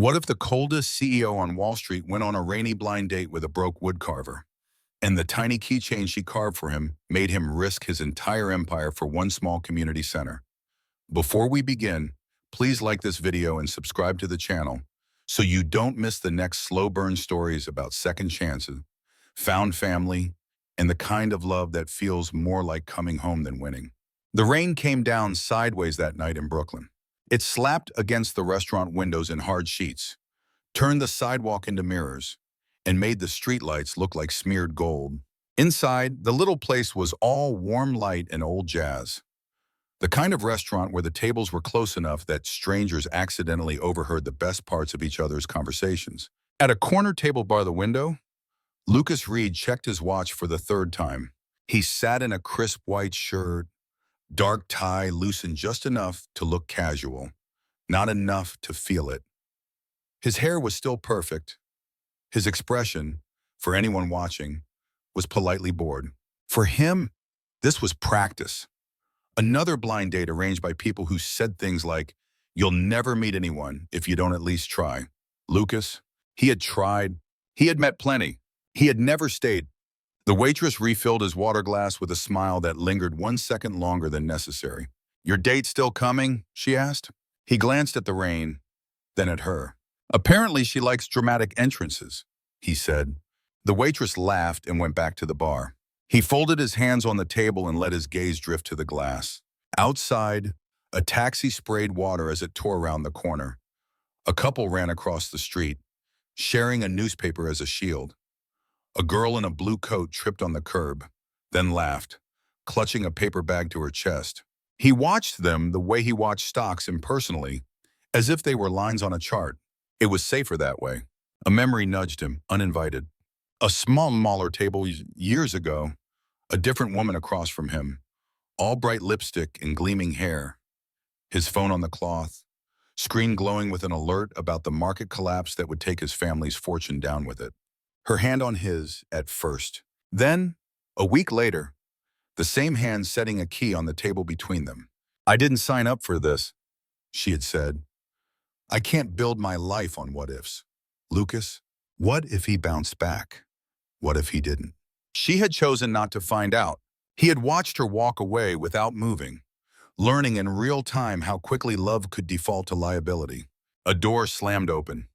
What if the coldest CEO on Wall Street went on a rainy blind date with a broke woodcarver, and the tiny keychain she carved for him made him risk his entire empire for one small community center? Before we begin, please like this video and subscribe to the channel so you don't miss the next slow burn stories about second chances, found family, and the kind of love that feels more like coming home than winning. The rain came down sideways that night in Brooklyn. It slapped against the restaurant windows in hard sheets, turned the sidewalk into mirrors, and made the streetlights look like smeared gold. Inside, the little place was all warm light and old jazz. The kind of restaurant where the tables were close enough that strangers accidentally overheard the best parts of each other's conversations. At a corner table by the window, Lucas Reed checked his watch for the third time. He sat in a crisp white shirt, dark tie loosened just enough to look casual, not enough to feel it. His hair was still perfect. His expression, for anyone watching, was politely bored. For him, this was practice. Another blind date arranged by people who said things like, "You'll never meet anyone if you don't at least try." Lucas, he had tried. He had met plenty. He had never stayed. The waitress refilled his water glass with a smile that lingered 1 second longer than necessary. "Your date still coming?" she asked. He glanced at the rain, then at her. "Apparently she likes dramatic entrances," he said. The waitress laughed and went back to the bar. He folded his hands on the table and let his gaze drift to the glass. Outside, a taxi sprayed water as it tore around the corner. A couple ran across the street, sharing a newspaper as a shield. A girl in a blue coat tripped on the curb, then laughed, clutching a paper bag to her chest. He watched them the way he watched stocks impersonally, as if they were lines on a chart. It was safer that way. A memory nudged him, uninvited. A smaller table years ago, a different woman across from him, all bright lipstick and gleaming hair. His phone on the cloth, screen glowing with an alert about the market collapse that would take his family's fortune down with it. Her hand on his at first. Then, a week later, the same hand setting a key on the table between them. "I didn't sign up for this," she had said. "I can't build my life on what-ifs." Lucas, what if he bounced back? What if he didn't? She had chosen not to find out. He had watched her walk away without moving, learning in real time how quickly love could default to liability. A door slammed open.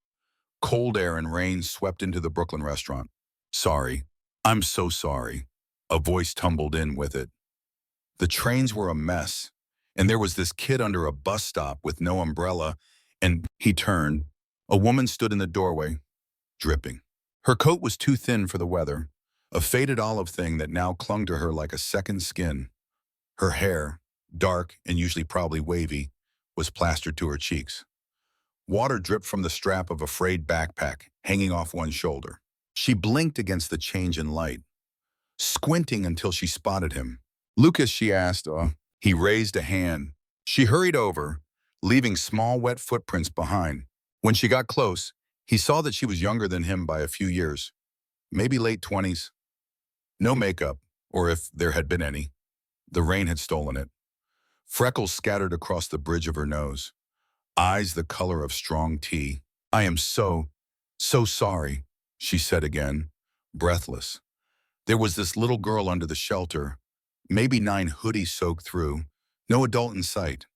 Cold air and rain swept into the Brooklyn restaurant. "Sorry. I'm so sorry." A voice tumbled in with it. The trains were a mess, and there was this kid under a bus stop with no umbrella, and he turned. A woman stood in the doorway, dripping. Her coat was too thin for the weather, a faded olive thing that now clung to her like a second skin. Her hair, dark and usually probably wavy, was plastered to her cheeks. Water dripped from the strap of a frayed backpack hanging off one shoulder. She blinked against the change in light, squinting until she spotted him. "Lucas," she asked. He raised a hand. She hurried over, leaving small wet footprints behind. When she got close, he saw that she was younger than him by a few years, maybe late 20s. No makeup, or if there had been any. The rain had stolen it. Freckles scattered across the bridge of her nose. Eyes the color of strong tea. "I am so sorry," she said again, breathless. There was this little girl under the shelter, maybe 9 hoodies soaked through, no adult in sight.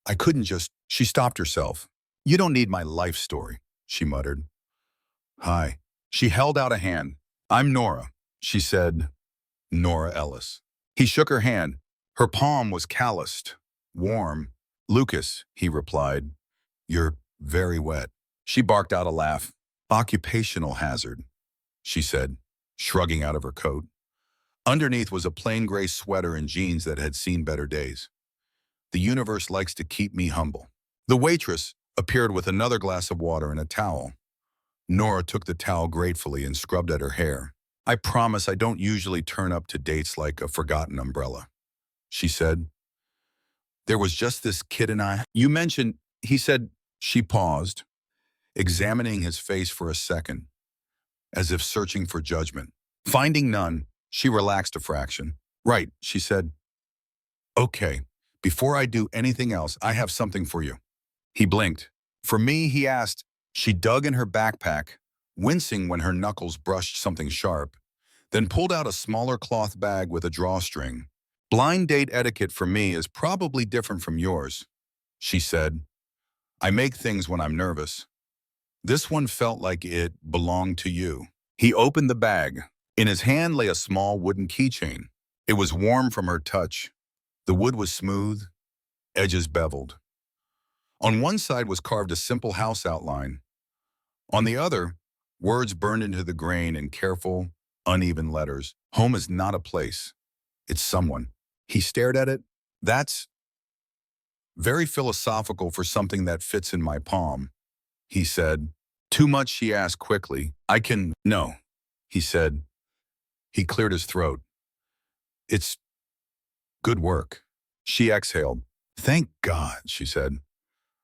"I couldn't just—" She stopped herself. "You don't need my life story," she muttered. "Hi." She held out a hand. "I'm Nora," she said. "Nora Ellis." He shook her hand. Her palm was calloused, warm. "Lucas," he replied. "You're very wet." She barked out a laugh. "Occupational hazard," she said, shrugging out of her coat. Underneath was a plain gray sweater and jeans that had seen better days. "The universe likes to keep me humble." The waitress appeared with another glass of water and a towel. Nora took the towel gratefully and scrubbed at her hair. "I promise I don't usually turn up to dates like a forgotten umbrella," she said. "There was just this kid and I." "You mentioned," he said. She paused, examining his face for a second, as if searching for judgment. Finding none, she relaxed a fraction. "Right," she said. "Okay, before I do anything else, I have something for you." He blinked. "For me?" he asked. She dug in her backpack, wincing when her knuckles brushed something sharp, then pulled out a smaller cloth bag with a drawstring. Blind date etiquette for me is probably different from yours, she said. I make things when I'm nervous. This one felt like it belonged to you. He opened the bag. In his hand lay a small wooden keychain. It was warm from her touch. The wood was smooth, edges beveled. On one side was carved a simple house outline. On the other, words burned into the grain in careful, uneven letters. Home is not a place. It's someone. He stared at it. That's very philosophical for something that fits in my palm, he said. Too much, she asked quickly. No, he said. He cleared his throat. It's good work. She exhaled. Thank God, she said.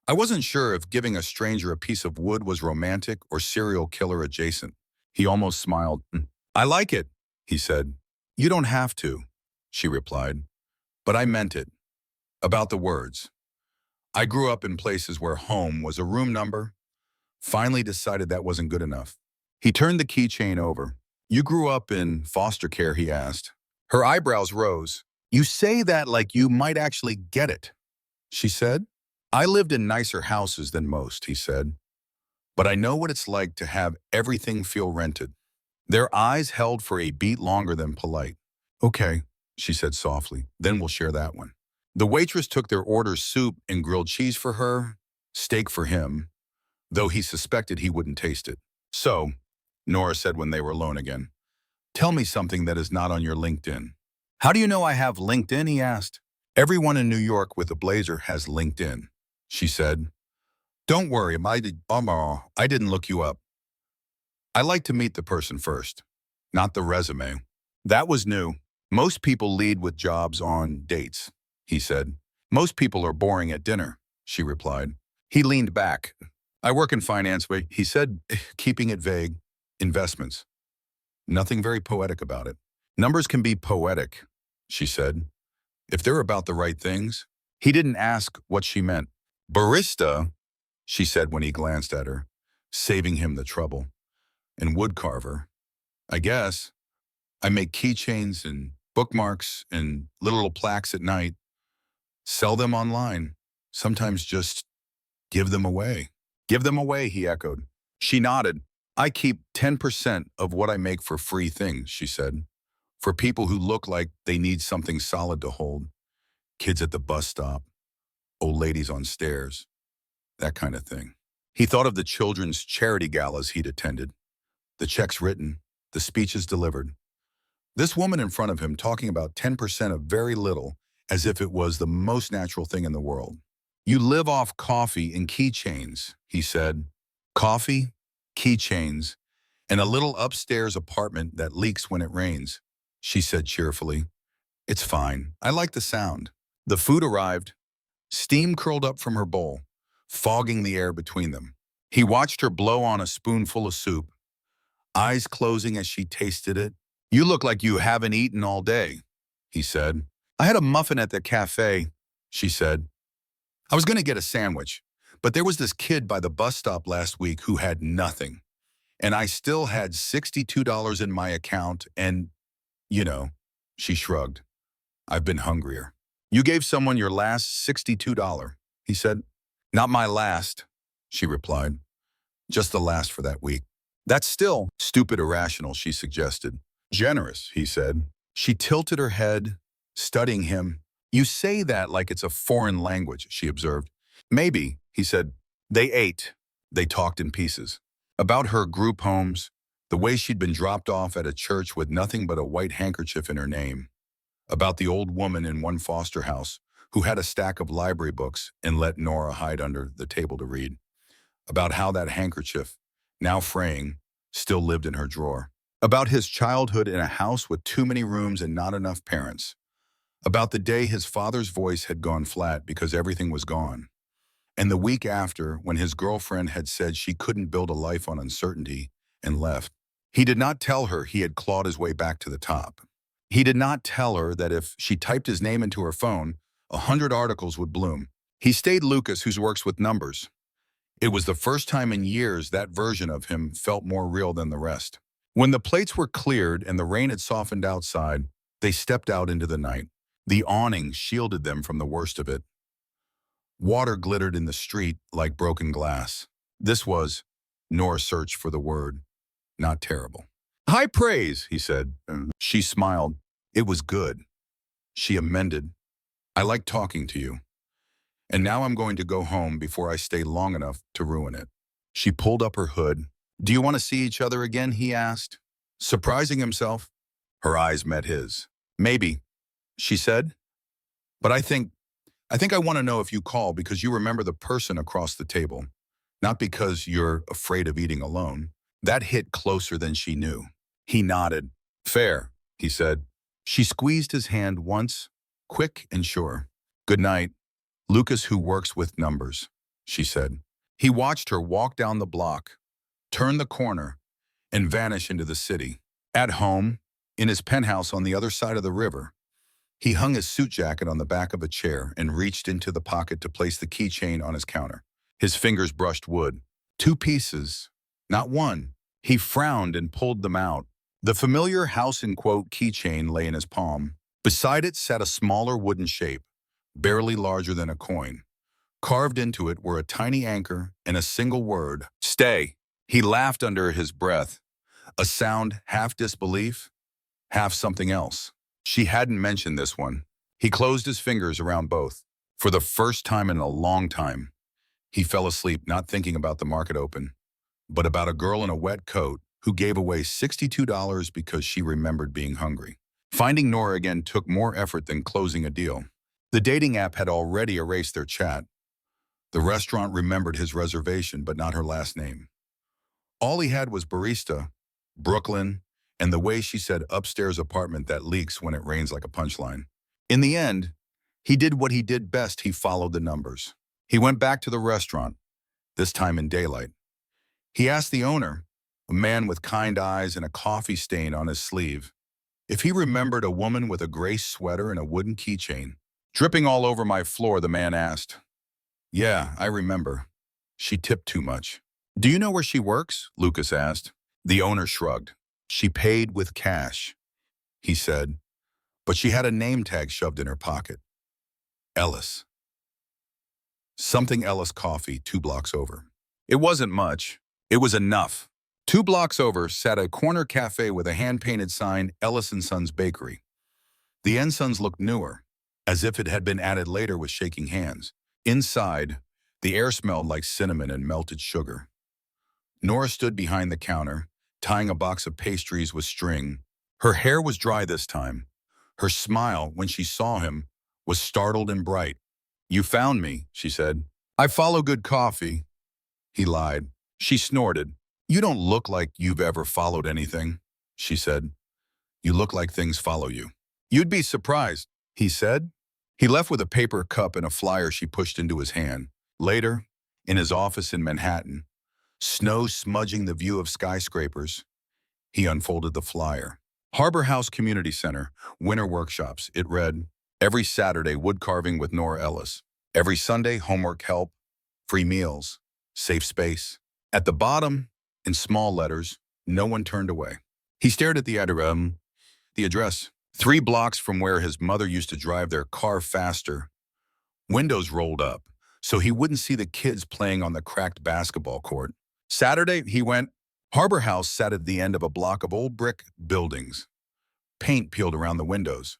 I wasn't sure if giving a stranger a piece of wood was romantic or serial killer adjacent. He almost smiled. I like it, he said. You don't have to, she replied. But I meant it. About the words. I grew up in places where home was a room number. Finally decided that wasn't good enough. He turned the keychain over. You grew up in foster care, he asked. Her eyebrows rose. You say that like you might actually get it, she said. I lived in nicer houses than most, he said. But I know what it's like to have everything feel rented. Their eyes held for a beat longer than polite. Okay, she said softly. Then we'll share that one. The waitress took their order: soup and grilled cheese for her, steak for him, though he suspected he wouldn't taste it. So, Nora said when they were alone again, tell me something that is not on your LinkedIn. How do you know I have LinkedIn, he asked. Everyone in New York with a blazer has LinkedIn, she said. Don't worry, I didn't look you up. I like to meet the person first, not the resume. That was new. Most people lead with jobs on dates, he said. Most people are boring at dinner, she replied. He leaned back. I work in finance, he said, keeping it vague. Investments. Nothing very poetic about it. Numbers can be poetic, she said, if they're about the right things. He didn't ask what she meant. Barista, she said when he glanced at her, saving him the trouble. And woodcarver. I guess. I make keychains and bookmarks and little plaques at night. Sell them online. Sometimes just give them away. Give them away, he echoed. She nodded. I keep 10% of what I make for free things, she said. For people who look like they need something solid to hold. Kids at the bus stop. Old ladies on stairs. That kind of thing. He thought of the children's charity galas he'd attended. The checks written, the speeches delivered. This woman in front of him talking about 10% of very little as if it was the most natural thing in the world. You live off coffee and keychains, he said. Coffee, keychains, and a little upstairs apartment that leaks when it rains, she said cheerfully. It's fine. I like the sound. The food arrived. Steam curled up from her bowl, fogging the air between them. He watched her blow on a spoonful of soup, eyes closing as she tasted it. You look like you haven't eaten all day, he said. I had a muffin at the cafe, she said. I was going to get a sandwich, but there was this kid by the bus stop last week who had nothing. And I still had $62 in my account and, she shrugged. I've been hungrier. You gave someone your last $62, he said. Not my last, she replied. Just the last for that week. That's still stupid irrational, she suggested. Generous, he said. She tilted her head, studying him. You say that like it's a foreign language, she observed. Maybe, he said. They ate. They talked in pieces. About her group homes, the way she'd been dropped off at a church with nothing but a white handkerchief in her name. About the old woman in one foster house who had a stack of library books and let Nora hide under the table to read. About how that handkerchief, now fraying, still lived in her drawer. About his childhood in a house with too many rooms and not enough parents. About the day his father's voice had gone flat because everything was gone. And the week after, when his girlfriend had said she couldn't build a life on uncertainty and left. He did not tell her he had clawed his way back to the top. He did not tell her that if she typed his name into her phone, 100 articles would bloom. He stayed Lucas, who works with numbers. It was the first time in years that version of him felt more real than the rest. When the plates were cleared and the rain had softened outside, they stepped out into the night. The awning shielded them from the worst of it. Water glittered in the street like broken glass. This was, Nora searched for the word, not terrible. High praise, he said. She smiled. It was good. She amended. I like talking to you. And now I'm going to go home before I stay long enough to ruin it. She pulled up her hood. Do you want to see each other again, he asked. Surprising himself, her eyes met his. Maybe, she said. But I think I want to know if you call because you remember the person across the table, not because you're afraid of eating alone. That hit closer than she knew. He nodded. Fair, he said. She squeezed his hand once, quick and sure. Good night. Lucas, who works with numbers, she said. He watched her walk down the block, turn the corner, and vanish into the city. At home, in his penthouse on the other side of the river, he hung his suit jacket on the back of a chair and reached into the pocket to place the keychain on his counter. His fingers brushed wood. 2 pieces, not one. He frowned and pulled them out. The familiar house in quote keychain lay in his palm. Beside it sat a smaller wooden shape, barely larger than a coin. Carved into it were a tiny anchor and a single word, stay. He laughed under his breath, a sound half disbelief, half something else. She hadn't mentioned this one. He closed his fingers around both. For the first time in a long time, he fell asleep not thinking about the market open, but about a girl in a wet coat who gave away $62 because she remembered being hungry. Finding Nora again took more effort than closing a deal. The dating app had already erased their chat. The restaurant remembered his reservation, but not her last name. All he had was barista, Brooklyn, and the way she said upstairs apartment that leaks when it rains like a punchline. In the end, he did what he did best. He followed the numbers. He went back to the restaurant, this time in daylight. He asked the owner, a man with kind eyes and a coffee stain on his sleeve, if he remembered a woman with a gray sweater and a wooden keychain. Dripping all over my floor, the man asked. Yeah, I remember. She tipped too much. Do you know where she works? Lucas asked. The owner shrugged. She paid with cash, he said, but she had a name tag shoved in her pocket. Ellis. Something Ellis Coffee, 2 blocks over. It wasn't much. It was enough. 2 blocks over sat a corner cafe with a hand-painted sign, Ellis & Sons Bakery. The N Sons looked newer, as if it had been added later with shaking hands. Inside, the air smelled like cinnamon and melted sugar. Nora stood behind the counter, tying a box of pastries with string. Her hair was dry this time. Her smile, when she saw him, was startled and bright. You found me, she said. I follow good coffee. He lied. She snorted. You don't look like you've ever followed anything, she said. You look like things follow you. You'd be surprised, he said. He left with a paper cup and a flyer she pushed into his hand. Later, in his office in Manhattan, snow smudging the view of skyscrapers, he unfolded the flyer. Harbor House Community Center, winter workshops. It read, every Saturday, wood carving with Nora Ellis. Every Sunday, homework help, free meals, safe space. At the bottom, in small letters, no one turned away. He stared at the address, 3 blocks from where his mother used to drive their car faster. Windows rolled up, so he wouldn't see the kids playing on the cracked basketball court. Saturday, he went. Harbor House sat at the end of a block of old brick buildings. Paint peeled around the windows.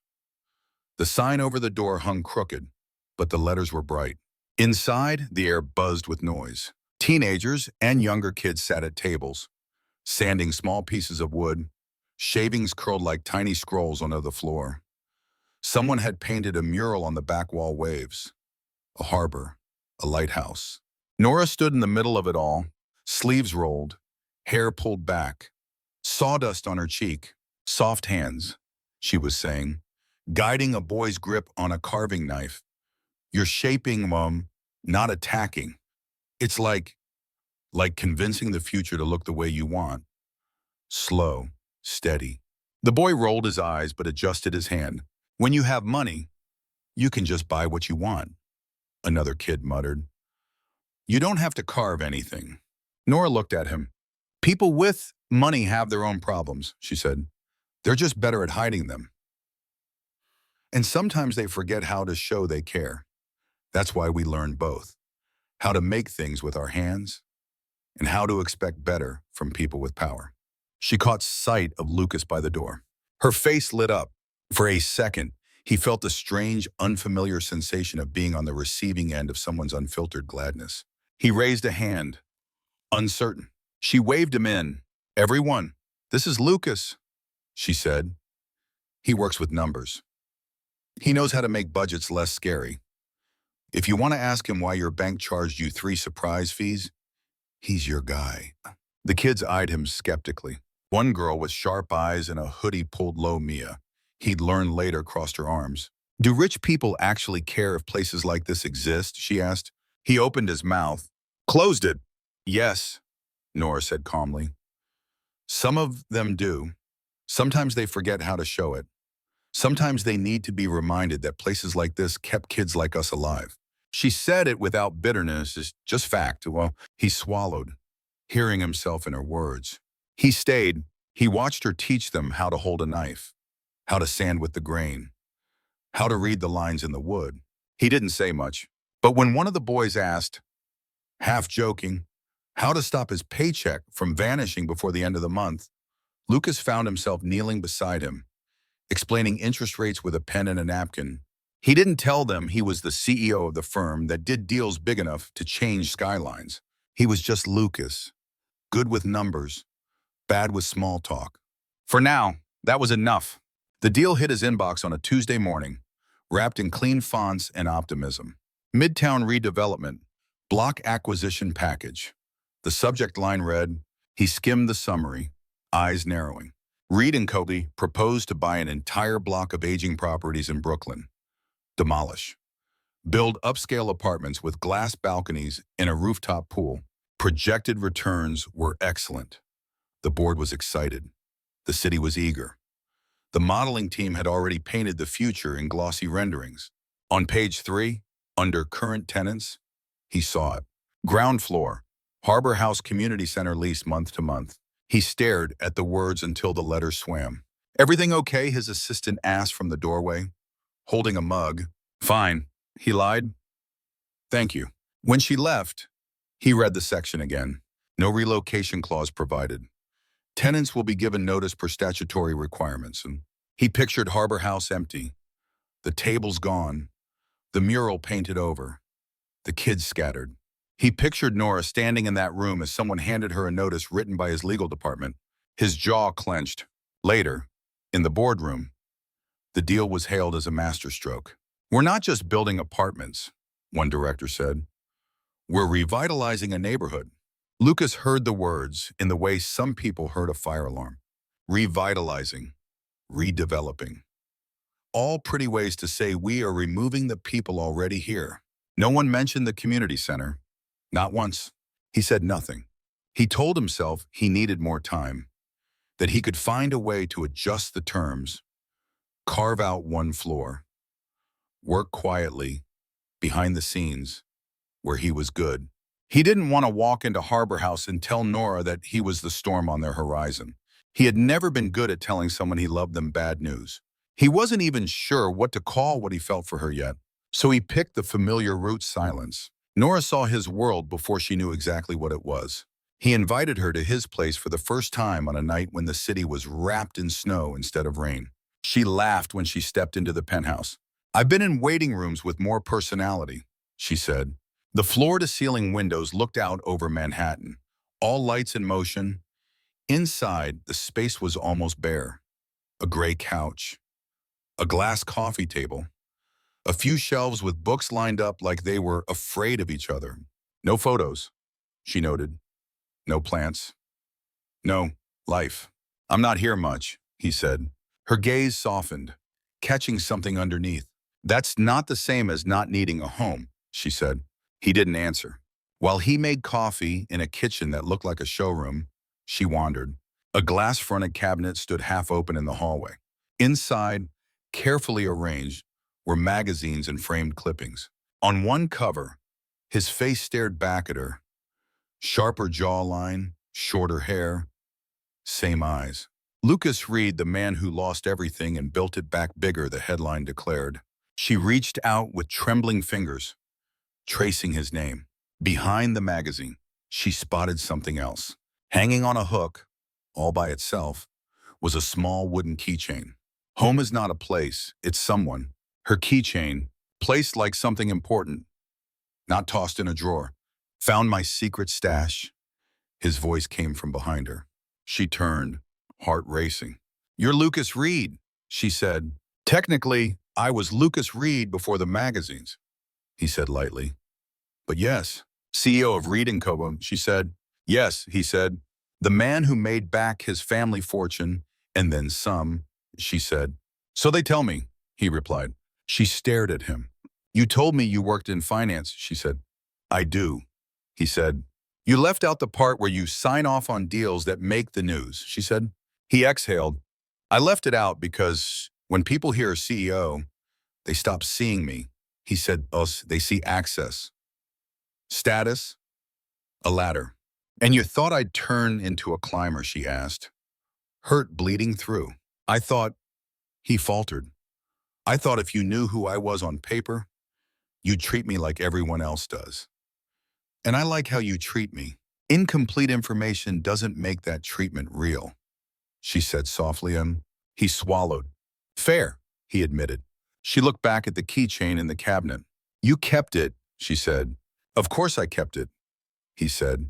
The sign over the door hung crooked, but the letters were bright. Inside, the air buzzed with noise. Teenagers and younger kids sat at tables, sanding small pieces of wood. Shavings curled like tiny scrolls onto the floor. Someone had painted a mural on the back wall waves. A harbor, a lighthouse. Nora stood in the middle of it all, sleeves rolled, hair pulled back, sawdust on her cheek, soft hands, she was saying, guiding a boy's grip on a carving knife. You're shaping, Mom, not attacking. It's like convincing the future to look the way you want. Slow, steady. The boy rolled his eyes but adjusted his hand. When you have money, you can just buy what you want, another kid muttered. You don't have to carve anything. Nora looked at him. People with money have their own problems, she said. They're just better at hiding them. And sometimes they forget how to show they care. That's why we learn both. How to make things with our hands and how to expect better from people with power. She caught sight of Lucas by the door. Her face lit up. For a second, he felt a strange, unfamiliar sensation of being on the receiving end of someone's unfiltered gladness. He raised a hand, uncertain. She waved him in. Everyone, this is Lucas, she said. He works with numbers. He knows how to make budgets less scary. If you want to ask him why your bank charged you 3 surprise fees, he's your guy. The kids eyed him skeptically. One girl with sharp eyes and a hoodie pulled low, Mia, he'd learned later, crossed her arms. Do rich people actually care if places like this exist? She asked. He opened his mouth, closed it. Yes, Nora said calmly. Some of them do. Sometimes they forget how to show it. Sometimes they need to be reminded that places like this kept kids like us alive. She said it without bitterness, it's just fact. Well, he swallowed, hearing himself in her words. He stayed. He watched her teach them how to hold a knife, how to sand with the grain, how to read the lines in the wood. He didn't say much, but when one of the boys asked, half joking, how to stop his paycheck from vanishing before the end of the month, Lucas found himself kneeling beside him, explaining interest rates with a pen and a napkin. He didn't tell them he was the CEO of the firm that did deals big enough to change skylines. He was just Lucas, good with numbers, bad with small talk. For now, that was enough. The deal hit his inbox on a Tuesday morning, wrapped in clean fonts and optimism. Midtown redevelopment, block acquisition package. The subject line read, he skimmed the summary, eyes narrowing. Reed and Cody proposed to buy an entire block of aging properties in Brooklyn. Demolish. Build upscale apartments with glass balconies and a rooftop pool. Projected returns were excellent. The board was excited. The city was eager. The modeling team had already painted the future in glossy renderings. On page 3, under current tenants, he saw it. Ground floor, Harbor House Community Center lease month to month. He stared at the words until the letters swam. Everything okay? His assistant asked from the doorway, holding a mug. Fine, he lied. Thank you. When she left, he read the section again. No relocation clause provided. Tenants will be given notice per statutory requirements. And he pictured Harbor House empty. The tables gone. The mural painted over. The kids scattered. He pictured Nora standing in that room as someone handed her a notice written by his legal department. His jaw clenched. Later, in the boardroom, the deal was hailed as a masterstroke. We're not just building apartments, one director said. We're revitalizing a neighborhood. Lucas heard the words in the way some people heard a fire alarm. Revitalizing, redeveloping. All pretty ways to say we are removing the people already here. No one mentioned the community center. Not once. He said nothing. He told himself he needed more time, that he could find a way to adjust the terms, carve out one floor, work quietly, behind the scenes, where he was good. He didn't want to walk into Harbor House and tell Nora that he was the storm on their horizon. He had never been good at telling someone he loved them bad news. He wasn't even sure what to call what he felt for her yet, so he picked the familiar route, silence. Nora saw his world before she knew exactly what it was. He invited her to his place for the first time on a night when the city was wrapped in snow instead of rain. She laughed when she stepped into the penthouse. I've been in waiting rooms with more personality, she said. The floor-to-ceiling windows looked out over Manhattan, all lights in motion. Inside, the space was almost bare. A gray couch, a glass coffee table, a few shelves with books lined up like they were afraid of each other. No photos, she noted. No plants. No life. I'm not here much, he said. Her gaze softened, catching something underneath. That's not the same as not needing a home, she said. He didn't answer. While he made coffee in a kitchen that looked like a showroom, she wandered. A glass-fronted cabinet stood half open in the hallway. Inside, carefully arranged, were magazines and framed clippings. On one cover, His face stared back at her. Sharper jawline, shorter hair, same eyes. Lucas Reed, the man who lost everything and built it back bigger, the headline declared. She reached out with trembling fingers, tracing his name. Behind the magazine, she spotted something else. Hanging on a hook, all by itself, was a small wooden keychain. Home is not a place, it's someone. Her keychain, placed like something important, not tossed in a drawer. Found my secret stash. His voice came from behind her. She turned, heart racing. You're Lucas Reed, she said. Technically, I was Lucas Reed before the magazines, he said lightly. But yes, CEO of Reed & Co., she said. Yes, he said. The man who made back his family fortune, and then some, she said. So they tell me, he replied. She stared at him. You told me you worked in finance, she said. I do, he said. You left out the part where you sign off on deals that make the news, she said. He exhaled. I left it out because when people hear CEO, they stop seeing me. He said, they see access, status, a ladder. And you thought I'd turn into a climber, she asked, hurt bleeding through. I thought, he faltered. I thought if you knew who I was on paper, you'd treat me like everyone else does. And I like how you treat me. Incomplete information doesn't make that treatment real, she said softly, and he swallowed. Fair, he admitted. She looked back at the keychain in the cabinet. You kept it, she said. Of course I kept it, he said.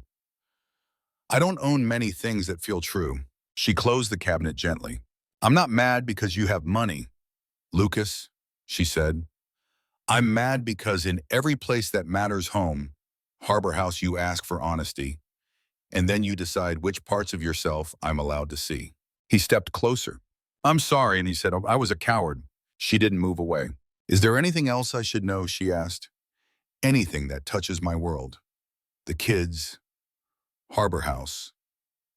I don't own many things that feel true. She closed the cabinet gently. I'm not mad because you have money, Lucas, she said. I'm mad because in every place that matters home, Harbor House, you ask for honesty, and then you decide which parts of yourself I'm allowed to see. He stepped closer. I'm sorry, and he said, I was a coward. She didn't move away. Is there anything else I should know, she asked. Anything that touches my world. The kids, Harbor House,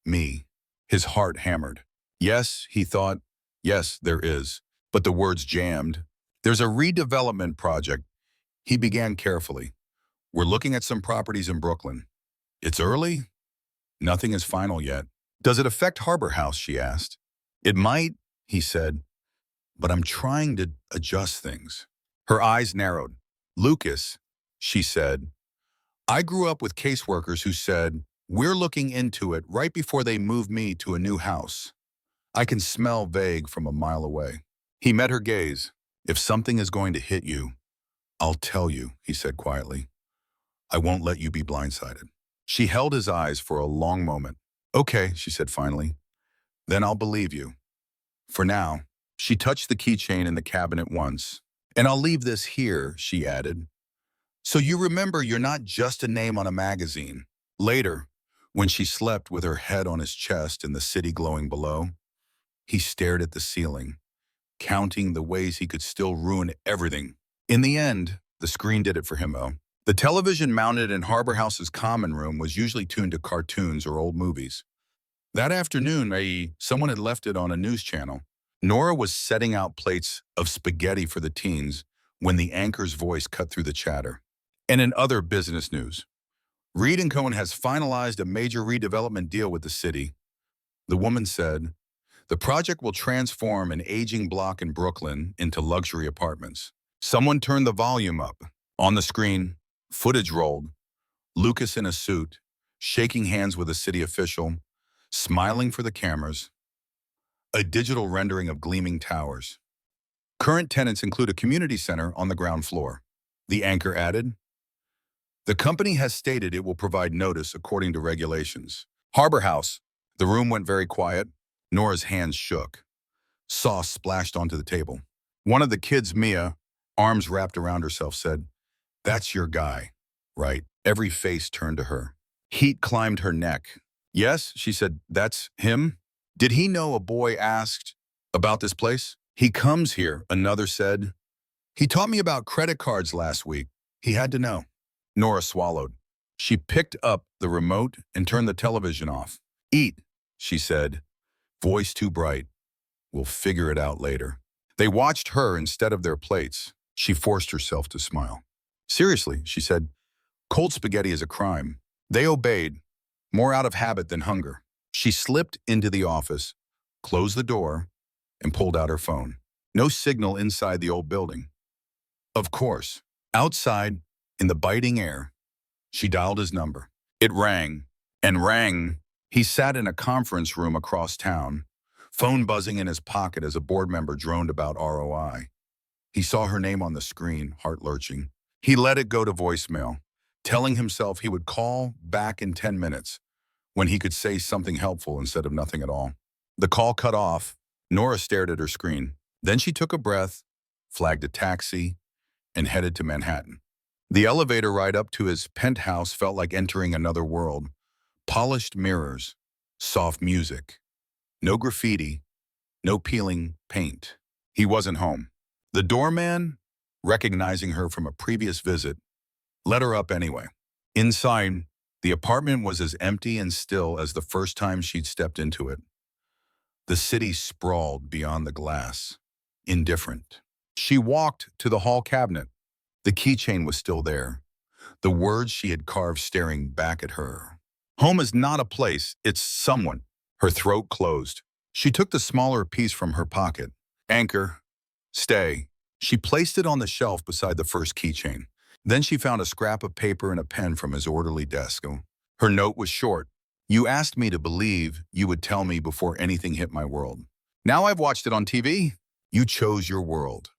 me. His heart hammered. Yes, he thought, yes, there is. But the words jammed. There's a redevelopment project. He began carefully. We're looking at some properties in Brooklyn. It's early? Nothing is final yet. Does it affect Harbor House, she asked. It might, he said, but I'm trying to adjust things. Her eyes narrowed. Lucas, she said, I grew up with caseworkers who said, we're looking into it right before they move me to a new house. I can smell vague from a mile away. He met her gaze. If something is going to hit you, I'll tell you, he said quietly. I won't let you be blindsided. She held his eyes for a long moment. Okay, she said finally. Then I'll believe you. For now, she touched the keychain in the cabinet once. And I'll leave this here, she added. So you remember you're not just a name on a magazine. Later, when she slept with her head on his chest and the city glowing below, he stared at the ceiling, counting the ways he could still ruin everything. In the end, the screen did it for him, though. The television mounted in Harbor House's common room was usually tuned to cartoons or old movies. That afternoon, someone had left it on a news channel. Nora was setting out plates of spaghetti for the teens when the anchor's voice cut through the chatter. And in other business news, Reed & Co. has finalized a major redevelopment deal with the city. The woman said, the project will transform an aging block in Brooklyn into luxury apartments. Someone turned the volume up. On the screen, footage rolled. Lucas in a suit, shaking hands with a city official, smiling for the cameras. A digital rendering of gleaming towers. Current tenants include a community center on the ground floor. The anchor added, the company has stated it will provide notice according to regulations. Harbor House. The room went very quiet. Nora's hands shook. Sauce splashed onto the table. One of the kids, Mia, arms wrapped around herself, said, that's your guy, right? Every face turned to her. Heat climbed her neck. Yes, she said, that's him? Did he know? A boy asked about this place. He comes here, another said. He taught me about credit cards last week. He had to know. Nora swallowed. She picked up the remote and turned the television off. Eat, she said, voice too bright. We'll figure it out later. They watched her instead of their plates. She forced herself to smile. Seriously, she said, Cold spaghetti is a crime. They obeyed, more out of habit than hunger. She slipped into the office, closed the door, and pulled out her phone. No signal inside the old building. Of course, outside, in the biting air, she dialed his number. It rang and rang. He sat in a conference room across town, phone buzzing in his pocket as a board member droned about ROI. He saw her name on the screen, heart lurching. He let it go to voicemail, telling himself he would call back in 10 minutes when he could say something helpful instead of nothing at all. The call cut off. Nora stared at her screen. Then she took a breath, flagged a taxi, and headed to Manhattan. The elevator ride up to his penthouse felt like entering another world. Polished mirrors, soft music, no graffiti, no peeling paint. He wasn't home. The doorman, recognizing her from a previous visit, let her up anyway. Inside, the apartment was as empty and still as the first time she'd stepped into it. The city sprawled beyond the glass, indifferent. She walked to the hall cabinet. The keychain was still there, the words she had carved staring back at her. Home is not a place, it's someone. Her throat closed. She took the smaller piece from her pocket. Anchor. Stay. She placed it on the shelf beside the first keychain. Then she found a scrap of paper and a pen from his orderly desk. Her note was short. You asked me to believe you would tell me before anything hit my world. Now I've watched it on TV. You chose your world.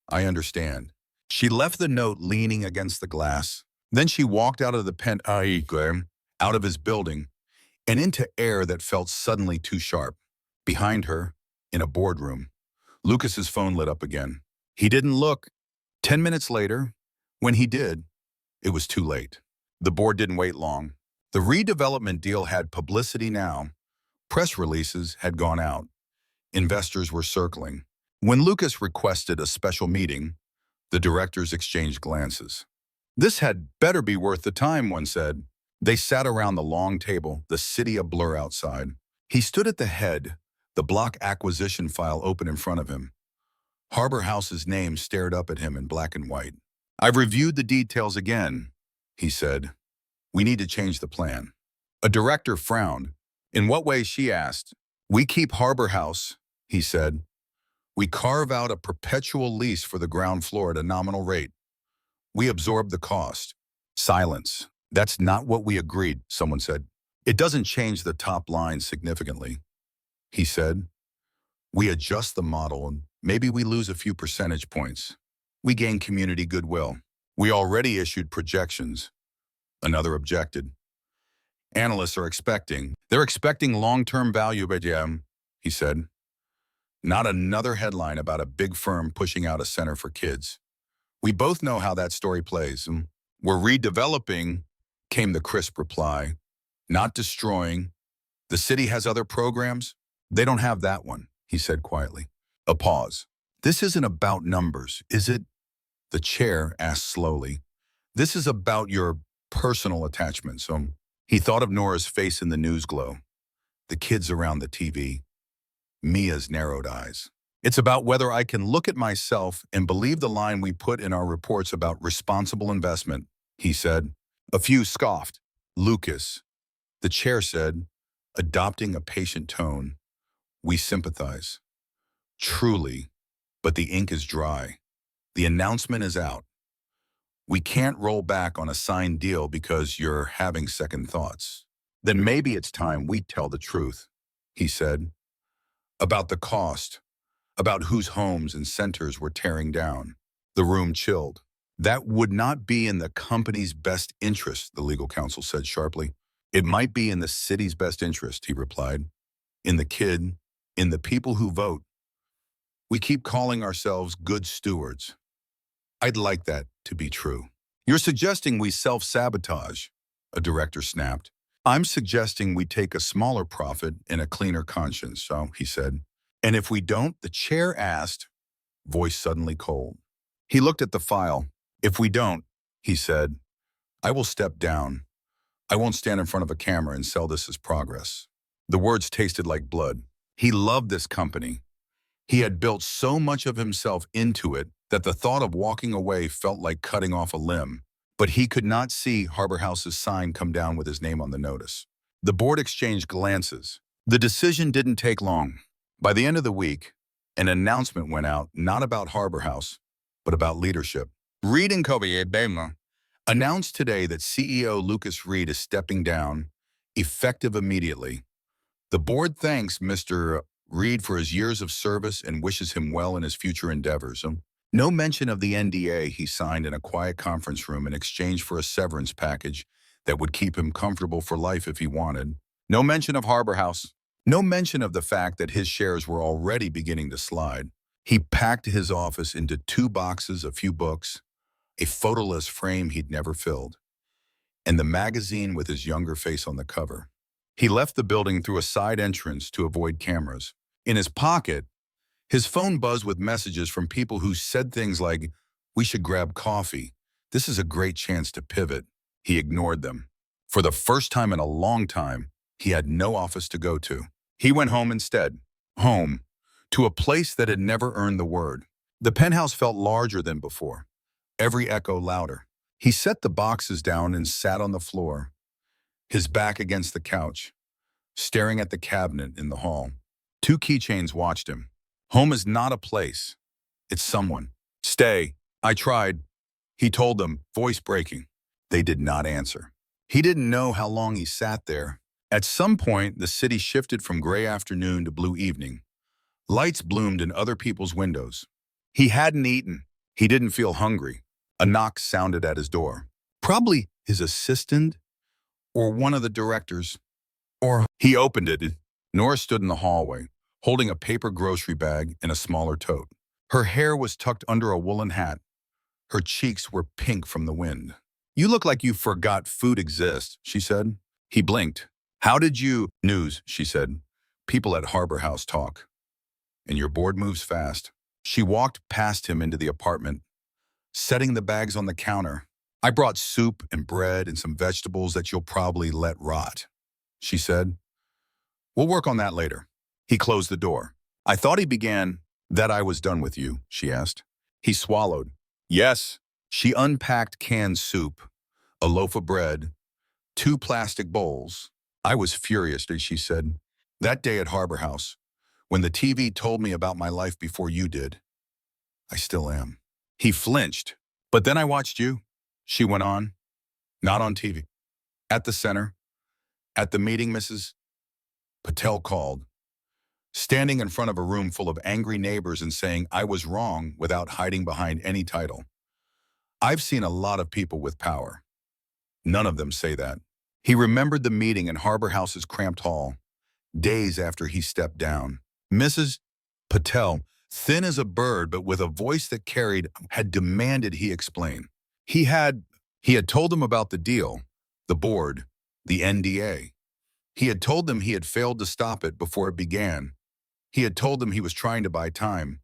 I understand. She left the note leaning against the glass. Then she walked out of the penthouse, out of his building, and into air that felt suddenly too sharp. Behind her, in a boardroom, Lucas's phone lit up again. He didn't look. 10 minutes later, when he did, it was too late. The board didn't wait long. The redevelopment deal had publicity now. Press releases had gone out. Investors were circling. When Lucas requested a special meeting, the directors exchanged glances. This had better be worth the time, one said. They sat around the long table, the city a blur outside. He stood at the head, the block acquisition file open in front of him. Harbor House's name stared up at him in black and white. I've reviewed the details again, he said. We need to change the plan. A director frowned. In what way, she asked. We keep Harbor House, he said. We carve out a perpetual lease for the ground floor at a nominal rate. We absorb the cost. Silence. That's not what we agreed, someone said. It doesn't change the top line significantly, he said. We adjust the model and maybe we lose a few percentage points. We gain community goodwill. We already issued projections. Another objected. Analysts are expecting. They're expecting long-term value, but he said. Not another headline about a big firm pushing out a center for kids. We both know how that story plays. We're redeveloping, came the crisp reply. Not destroying. The city has other programs. They don't have that one, he said quietly. A pause. This isn't about numbers, is it? The chair asked slowly. This is about your personal attachments. He thought of Nora's face in the news glow. The kids around the TV. Mia's narrowed eyes. It's about whether I can look at myself and believe the line we put in our reports about responsible investment, he said. A few scoffed. Lucas. The chair said, adopting a patient tone, we sympathize. Truly, but the ink is dry. The announcement is out. We can't roll back on a signed deal because you're having second thoughts. Then maybe it's time we tell the truth, he said. About the cost, about whose homes and centers we're tearing down. The room chilled. That would not be in the company's best interest, the legal counsel said sharply. It might be in the city's best interest, he replied. In the kid, in the people who vote. We keep calling ourselves good stewards. I'd like that to be true. You're suggesting we self-sabotage, a director snapped. I'm suggesting we take a smaller profit and a cleaner conscience, so he said. And if we don't, the chair asked, voice suddenly cold. He looked at the file. If we don't, he said, I will step down. I won't stand in front of a camera and sell this as progress. The words tasted like blood. He loved this company. He had built so much of himself into it that the thought of walking away felt like cutting off a limb. but he could not see Harbor House's sign come down with his name on the notice. The board exchanged glances. The decision didn't take long. By the end of the week, an announcement went out not about Harbor House, but about leadership. Reed and Covey announced today that CEO Lucas Reed is stepping down, effective immediately. The board thanks Mr. Reed for his years of service and wishes him well in his future endeavors. No mention of the NDA he signed in a quiet conference room in exchange for a severance package that would keep him comfortable for life if he wanted. No mention of Harbor House. No mention of the fact that his shares were already beginning to slide. He packed his office into 2 boxes, a few books, a photoless frame he'd never filled, and the magazine with his younger face on the cover. He left the building through a side entrance to avoid cameras. In his pocket, his phone buzzed with messages from people who said things like, "We should grab coffee. This is a great chance to pivot." He ignored them. For the first time in a long time, he had no office to go to. He went home instead. Home, to a place that had never earned the word. The penthouse felt larger than before, every echo louder. He set the boxes down and sat on the floor, his back against the couch, staring at the cabinet in the hall. 2 keychains watched him. Home is not a place. It's someone. "Stay. I tried," he told them, voice breaking. They did not answer. He didn't know how long he sat there. At some point, the city shifted from gray afternoon to blue evening. Lights bloomed in other people's windows. He hadn't eaten. He didn't feel hungry. A knock sounded at his door. Probably his assistant or one of the directors. He opened it. Nora stood in the hallway, holding a paper grocery bag and a smaller tote. Her hair was tucked under a woolen hat. Her cheeks were pink from the wind. "You look like you forgot food exists," she said. He blinked. "How did you—" "News," she said. "People at Harbor House talk. And your board moves fast." She walked past him into the apartment, setting the bags on the counter. "I brought soup and bread and some vegetables that you'll probably let rot," she said. "We'll work on that later." He closed the door. "I thought," he began. "That I was done with you?" she asked. He swallowed. "Yes." She unpacked canned soup, a loaf of bread, 2 plastic bowls. "I was furious," she said. "That day at Harbor House, when the TV told me about my life before you did. I still am." He flinched. "But then I watched you," she went on. "Not on TV. At the center. At the meeting Mrs. Patel called. Standing in front of a room full of angry neighbors and saying I was wrong without hiding behind any title. I've seen a lot of people with power. None of them say that." He remembered the meeting in Harbor House's cramped hall, days after he stepped down. Mrs. Patel, thin as a bird but with a voice that carried, had demanded he explain. He had told them about the deal, the board, the NDA. He had told them he had failed to stop it before it began. He had told them he was trying to buy time,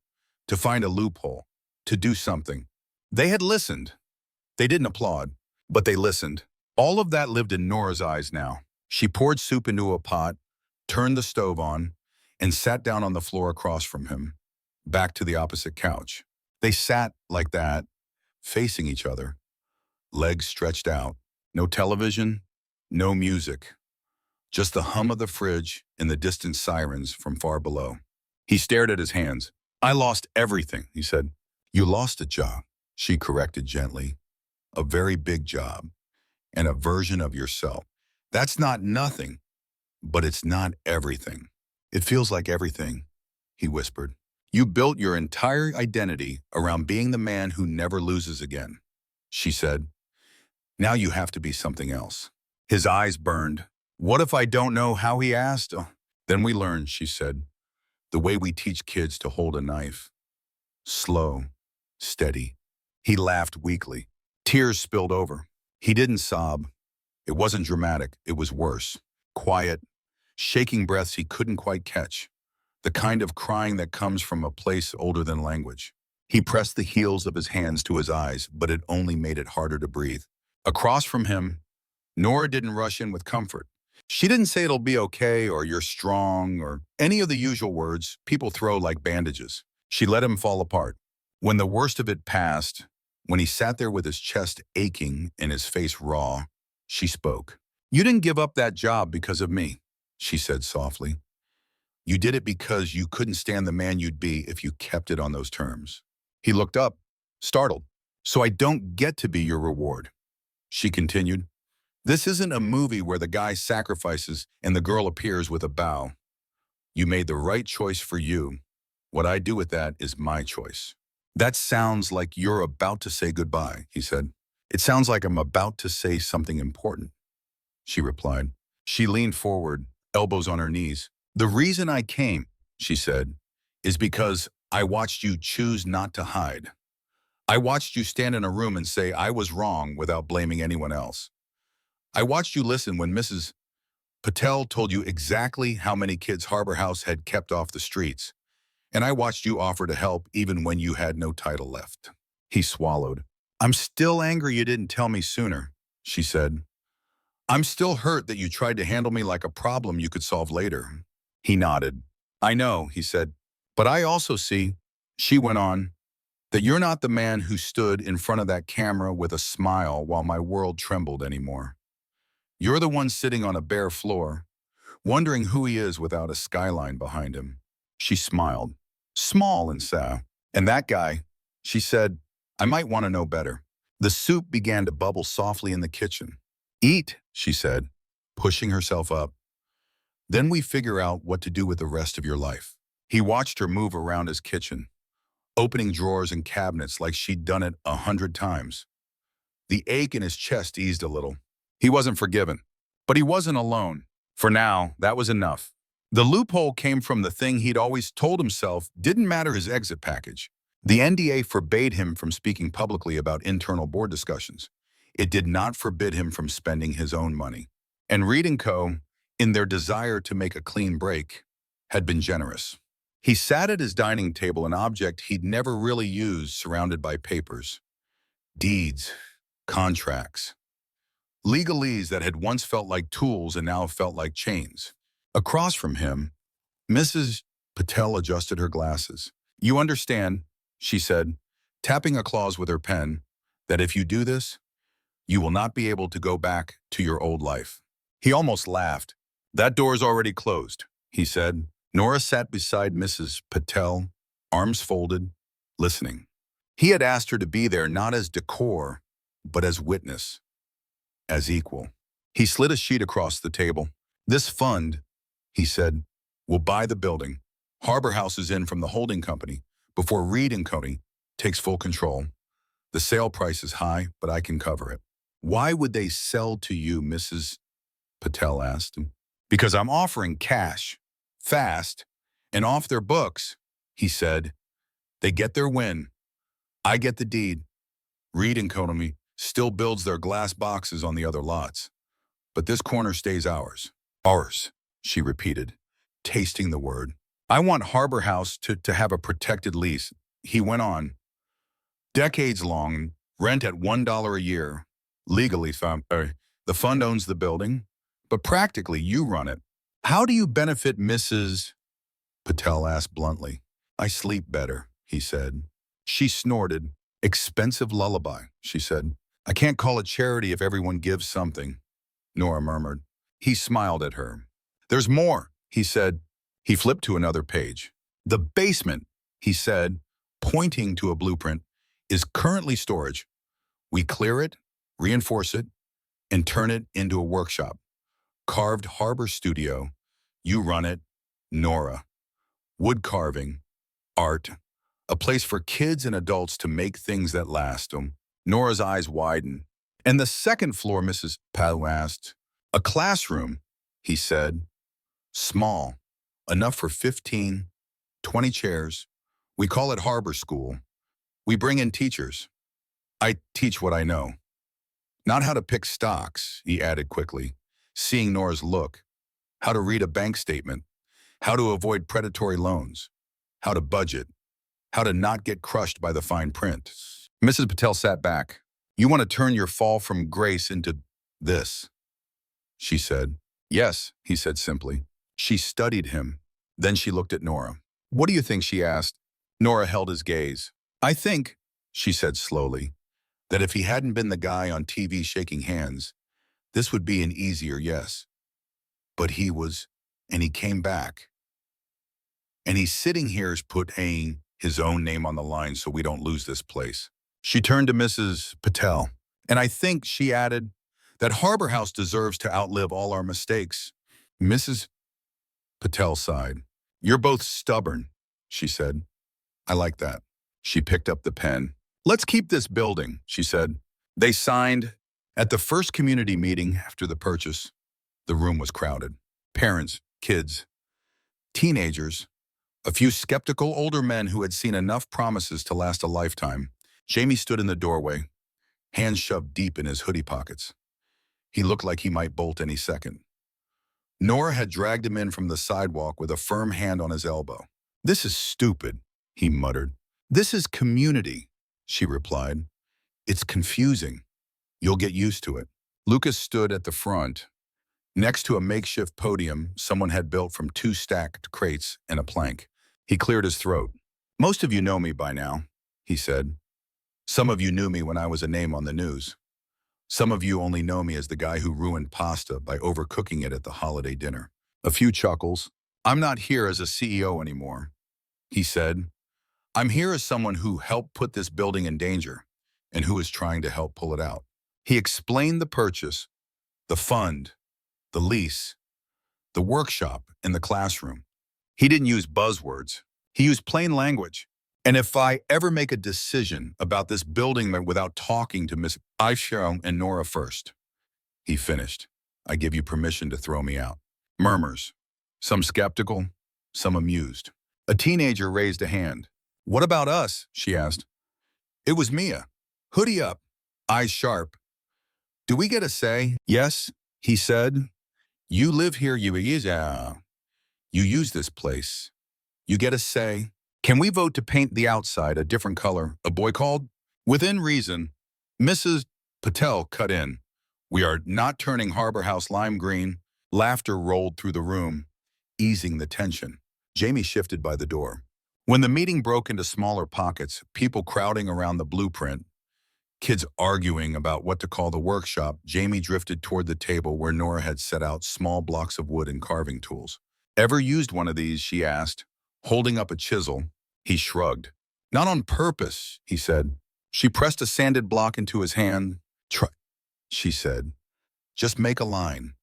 to find a loophole, to do something. They had listened. They didn't applaud, but they listened. All of that lived in Nora's eyes now. She poured soup into a pot, turned the stove on, and sat down on the floor across from him, back to the opposite couch. They sat like that, facing each other, legs stretched out. No television, no music. Just the hum of the fridge and the distant sirens from far below. He stared at his hands. "I lost everything," he said. "You lost a job," she corrected gently. "A very big job, and a version of yourself. That's not nothing, but it's not everything." "It feels like everything," he whispered. "You built your entire identity around being the man who never loses again," she said. "Now you have to be something else." His eyes burned. "What if I don't know how?" he asked. "Oh, then we learn," she said. "The way we teach kids to hold a knife. Slow, steady." He laughed weakly. Tears spilled over. He didn't sob. It wasn't dramatic. It was worse. Quiet, shaking breaths he couldn't quite catch. The kind of crying that comes from a place older than language. He pressed the heels of his hands to his eyes, but it only made it harder to breathe. Across from him, Nora didn't rush in with comfort. She didn't say it'll be okay or you're strong or any of the usual words people throw like bandages. She let him fall apart. When the worst of it passed, When he sat there with his chest aching and his face raw, she spoke. "You didn't give up that job because of me," she said softly. "You did it because you couldn't stand the man you'd be if you kept it on those terms." He looked up, startled. "So I don't get to be your reward," she continued. "This isn't a movie where the guy sacrifices and the girl appears with a bow. You made the right choice for you. What I do with that is my choice." "That sounds like you're about to say goodbye," he said. "It sounds like I'm about to say something important," she replied. She leaned forward, elbows on her knees. "The reason I came," she said, "is because I watched you choose not to hide. I watched you stand in a room and say I was wrong without blaming anyone else. I watched you listen when Mrs. Patel told you exactly how many kids Harbor House had kept off the streets. And I watched you offer to help even when you had no title left." He swallowed. "I'm still angry you didn't tell me sooner," she said. "I'm still hurt that you tried to handle me like a problem you could solve later." He nodded. "I know," he said. "But I also see," she went on, "that you're not the man who stood in front of that camera with a smile while my world trembled anymore. You're the one sitting on a bare floor, wondering who he is without a skyline behind him." She smiled, small and sad. "And that guy," she said, "I might want to know better." The soup began to bubble softly in the kitchen. "Eat," she said, pushing herself up. "Then we figure out what to do with the rest of your life." He watched her move around his kitchen, opening drawers and cabinets like she'd done it 100 times. The ache in his chest eased a little. He wasn't forgiven, but he wasn't alone. For now, that was enough. The loophole came from the thing he'd always told himself didn't matter: his exit package. The NDA forbade him from speaking publicly about internal board discussions. It did not forbid him from spending his own money. And Reed & Co., in their desire to make a clean break, had been generous. He sat at his dining table, an object he'd never really used, surrounded by papers. Deeds, contracts, legalese that had once felt like tools and now felt like chains. Across from him, Mrs. Patel adjusted her glasses. "You understand," she said, tapping a clause with her pen, "that if you do this, you will not be able to go back to your old life." He almost laughed. "That door's already closed," he said. Nora sat beside Mrs. Patel, arms folded, listening. He had asked her to be there not as decor, but as witness, as equal. He slid a sheet across the table. "This fund," he said, "will buy the building. Harbor House is in from the holding company before Reed & Company takes full control. The sale price is high, but I can cover it." "Why would they sell to you?" Mrs. Patel asked. "Because I'm offering cash, fast, and off their books," he said. "They get their win. I get the deed. Reed & Company still builds their glass boxes on the other lots. But this corner stays ours." "Ours," she repeated, tasting the word. "I want Harbor House to have a protected lease," he went on. "Decades long, rent at $1 a year. Legally, the fund owns the building, but practically you run it." "How do you benefit?" Mrs. Patel asked bluntly. "I sleep better," he said. She snorted. "Expensive lullaby," she said. "I can't call it charity if everyone gives something," Nora murmured. He smiled at her. "There's more," he said. He flipped to another page. "The basement," he said, pointing to a blueprint, "is currently storage. We clear it, reinforce it, and turn it into a workshop. Carved harbor studio. You run it, Nora. Wood carving, art, a place for kids and adults to make things that last." Nora's eyes widened. "And the second floor," Mrs. Patel asked. "A classroom," he said. "Small, enough for 15, 20 chairs. We call it Harbor School. We bring in teachers. I teach what I know. Not how to pick stocks," he added quickly, seeing Nora's look. "How to read a bank statement. How to avoid predatory loans. How to budget. How to not get crushed by the fine print." Mrs. Patel sat back. "You want to turn your fall from grace into this," she said. "Yes," he said simply. She studied him. Then she looked at Nora. "What do you think?" she asked. Nora held his gaze. "I think," she said slowly, That if he hadn't been the guy on TV shaking hands, this would be an easier yes. But he was, and he came back. And he's sitting here putting his own name on the line so we don't lose this place. She turned to Mrs. Patel, and I think, she added, that Harbor House deserves to outlive all our mistakes. Mrs. Patel sighed. You're both stubborn, she said. I like that. She picked up the pen. Let's keep this building, she said. They signed. At the first community meeting after the purchase, the room was crowded. Parents, kids, teenagers, a few skeptical older men who had seen enough promises to last a lifetime. Jamie stood in the doorway, hands shoved deep in his hoodie pockets. He looked like he might bolt any second. Nora had dragged him in from the sidewalk with a firm hand on his elbow. This is stupid, he muttered. This is community, she replied. It's confusing. You'll get used to it. Lucas stood at the front, next to a makeshift podium someone had built from 2 stacked crates and a plank. He cleared his throat. Most of you know me by now, he said. Some of you knew me when I was a name on the news. Some of you only know me as the guy who ruined pasta by overcooking it at the holiday dinner. A few chuckles. I'm not here as a CEO anymore, he said. I'm here as someone who helped put this building in danger and who is trying to help pull it out. He explained the purchase, the fund, the lease, the workshop, and the classroom. He didn't use buzzwords. He used plain language. And if I ever make a decision about this building without talking to Miss Aisha and Nora first, he finished, I give you permission to throw me out. Murmurs, some skeptical, some amused. A teenager raised a hand. What about us? She asked. It was Mia. Hoodie up, eyes sharp. Do we get a say? Yes, he said. You live here, you use this place. You get a say. Can we vote to paint the outside a different color? A boy called. Within reason, Mrs. Patel cut in. We are not turning Harbor House lime green. Laughter rolled through the room, easing the tension. Jamie shifted by the door. When the meeting broke into smaller pockets, people crowding around the blueprint, kids arguing about what to call the workshop, Jamie drifted toward the table where Nora had set out small blocks of wood and carving tools. Ever used one of these? She asked, holding up a chisel. He shrugged. Not on purpose, he said. She pressed a sanded block into his hand. Try, she said. Just make a line.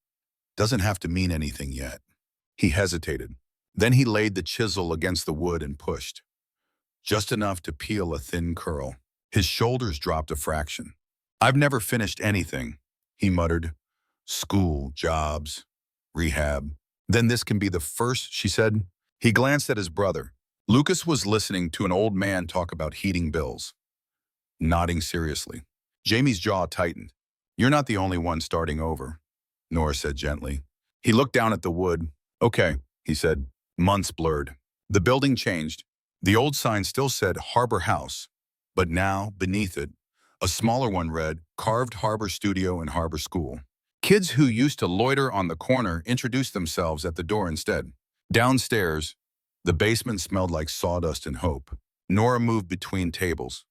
Doesn't have to mean anything yet. He hesitated. Then he laid the chisel against the wood and pushed. Just enough to peel a thin curl. His shoulders dropped a fraction. I've never finished anything, he muttered. School, jobs, rehab. Then this can be the first, she said. He glanced at his brother. Lucas was listening to an old man talk about heating bills, nodding seriously. Jamie's jaw tightened. You're not the only one starting over, Nora said gently. He looked down at the wood. Okay, he said. Months blurred. The building changed. The old sign still said Harbor House, but now, beneath it, a smaller one read, Carved Harbor Studio and Harbor School. Kids who used to loiter on the corner introduced themselves at the door instead. Downstairs, the basement smelled like sawdust and hope. Nora moved between tables,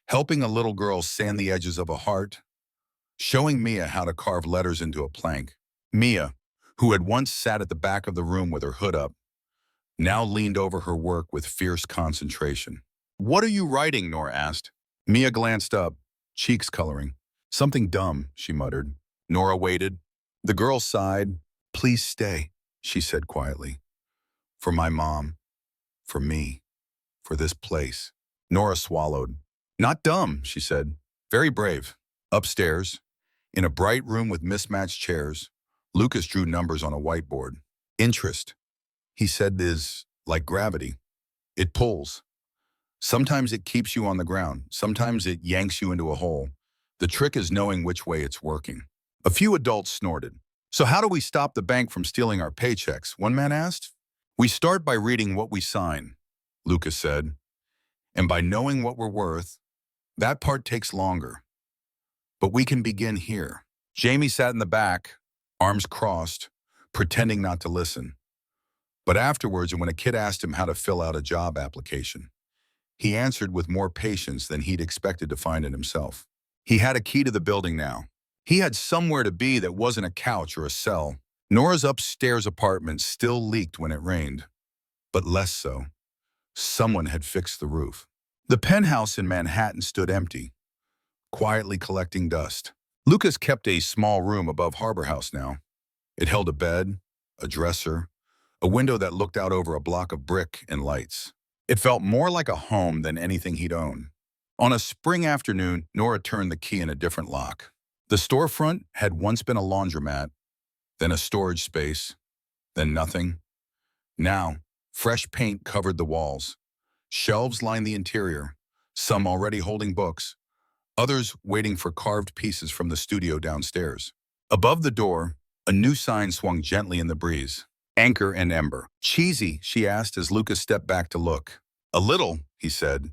helping a little girl sand the edges of a heart, showing Mia how to carve letters into a plank. Mia, who had once sat at the back of the room with her hood up, now leaned over her work with fierce concentration. What are you writing? Nora asked. Mia glanced up, cheeks coloring. Something dumb, she muttered. Nora waited. The girl sighed. Please stay, she said quietly. For my mom, for me, for this place. Nora swallowed. Not dumb, she said. Very brave. Upstairs, in a bright room with mismatched chairs, Lucas drew numbers on a whiteboard. Interest, he said, is like gravity. It pulls. Sometimes it keeps you on the ground. Sometimes it yanks you into a hole. The trick is knowing which way it's working. A few adults snorted. So how do we stop the bank from stealing our paychecks? One man asked. We start by reading what we sign, Lucas said. And by knowing what we're worth. That part takes longer. But we can begin here. Jamie sat in the back, arms crossed, pretending not to listen. But afterwards, when a kid asked him how to fill out a job application, he answered with more patience than he'd expected to find in himself. He had a key to the building now. He had somewhere to be that wasn't a couch or a cell. Nora's upstairs apartment still leaked when it rained, but less so. Someone had fixed the roof. The penthouse in Manhattan stood empty, quietly collecting dust. Lucas kept a small room above Harbor House now. It held a bed, a dresser, a window that looked out over a block of brick and lights. It felt more like a home than anything he'd owned. On a spring afternoon, Nora turned the key in a different lock. The storefront had once been a laundromat, then a storage space, then nothing. Now, fresh paint covered the walls. Shelves lined the interior, some already holding books, others waiting for carved pieces from the studio downstairs. Above the door, a new sign swung gently in the breeze. Anchor and Ember. Cheesy, she asked as Lucas stepped back to look. A little, he said,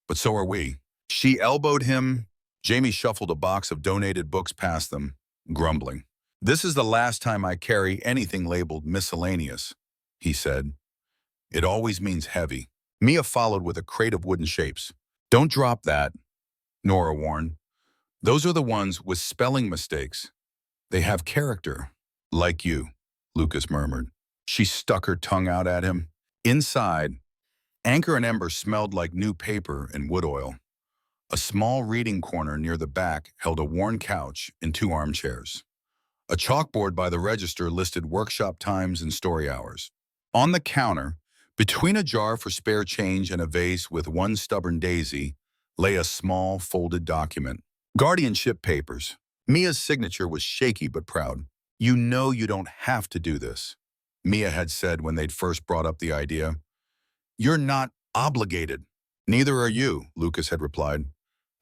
but so are we. She elbowed him. Jamie shuffled a box of donated books past them, grumbling. This is the last time I carry anything labeled miscellaneous, he said. It always means heavy. Mia followed with a crate of wooden shapes. Don't drop that, Nora warned. Those are the ones with spelling mistakes. They have character, like you, Lucas murmured. She stuck her tongue out at him. Inside, Anchor and Ember smelled like new paper and wood oil. A small reading corner near the back held a worn couch and 2 armchairs. A chalkboard by the register listed workshop times and story hours. On the counter, between a jar for spare change and a vase with one stubborn daisy, lay a small folded document. Guardianship papers. Mia's signature was shaky but proud. You know you don't have to do this, Mia had said when they'd first brought up the idea. You're not obligated. Neither are you, Lucas had replied.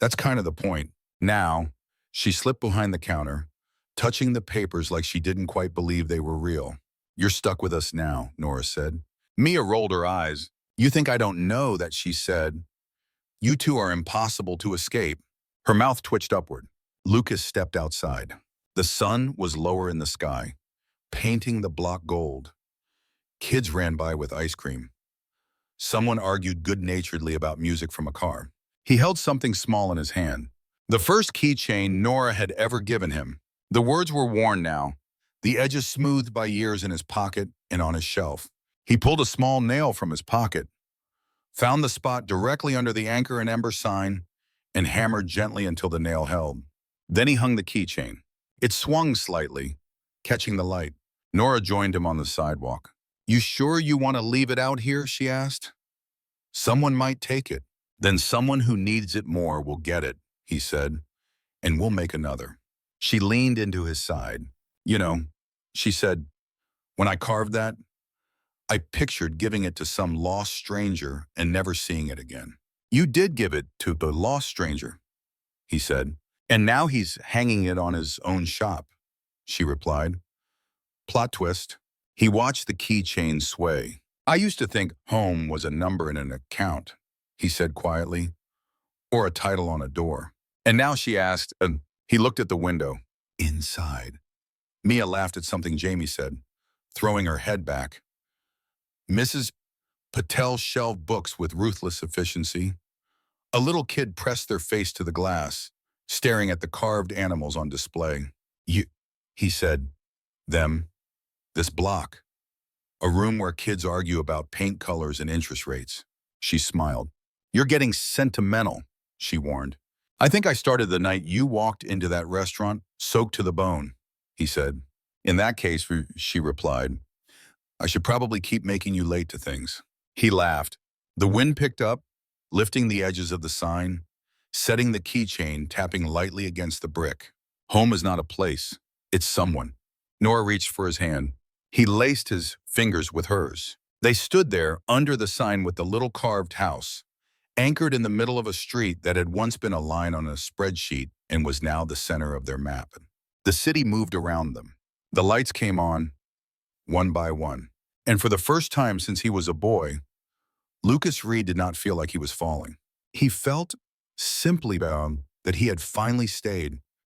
That's kind of the point. Now, she slipped behind the counter, touching the papers like she didn't quite believe they were real. You're stuck with us now, Nora said. Mia rolled her eyes. You think I don't know that, she said. You two are impossible to escape. Her mouth twitched upward. Lucas stepped outside. The sun was lower in the sky, painting the block gold. Kids ran by with ice cream. Someone argued good-naturedly about music from a car. He held something small in his hand. The first keychain Nora had ever given him. The words were worn now, the edges smoothed by years in his pocket and on his shelf. He pulled a small nail from his pocket, found the spot directly under the Anchor and Ember sign, and hammered gently until the nail held. Then he hung the keychain. It swung slightly, catching the light. Nora joined him on the sidewalk. You sure you want to leave it out here, she asked. Someone might take it. Then someone who needs it more will get it, he said, and we'll make another. She leaned into his side. You know, she said, when I carved that, I pictured giving it to some lost stranger and never seeing it again. You did give it to the lost stranger, he said, and now he's hanging it on his own shop, she replied. Plot twist. He watched the keychain sway. I used to think home was a number in an account, he said quietly, or a title on a door. And now she asked, and he looked at the window. Inside. Mia laughed at something Jamie said, throwing her head back. Mrs. Patel shelved books with ruthless efficiency. A little kid pressed their face to the glass, staring at the carved animals on display. You, he said, them, this block. A room where kids argue about paint colors and interest rates. She smiled. You're getting sentimental, she warned. I think I started the night you walked into that restaurant, soaked to the bone, he said. In that case, she replied, I should probably keep making you late to things. He laughed. The wind picked up, lifting the edges of the sign, setting the keychain tapping lightly against the brick. Home is not a place, it's someone. Nora reached for his hand. He laced his fingers with hers. They stood there under the sign with the little carved house, anchored in the middle of a street that had once been a line on a spreadsheet and was now the center of their map. The city moved around them. The lights came on, one by one. And for the first time since he was a boy, Lucas Reed did not feel like he was falling. He felt simply bound that he had finally stayed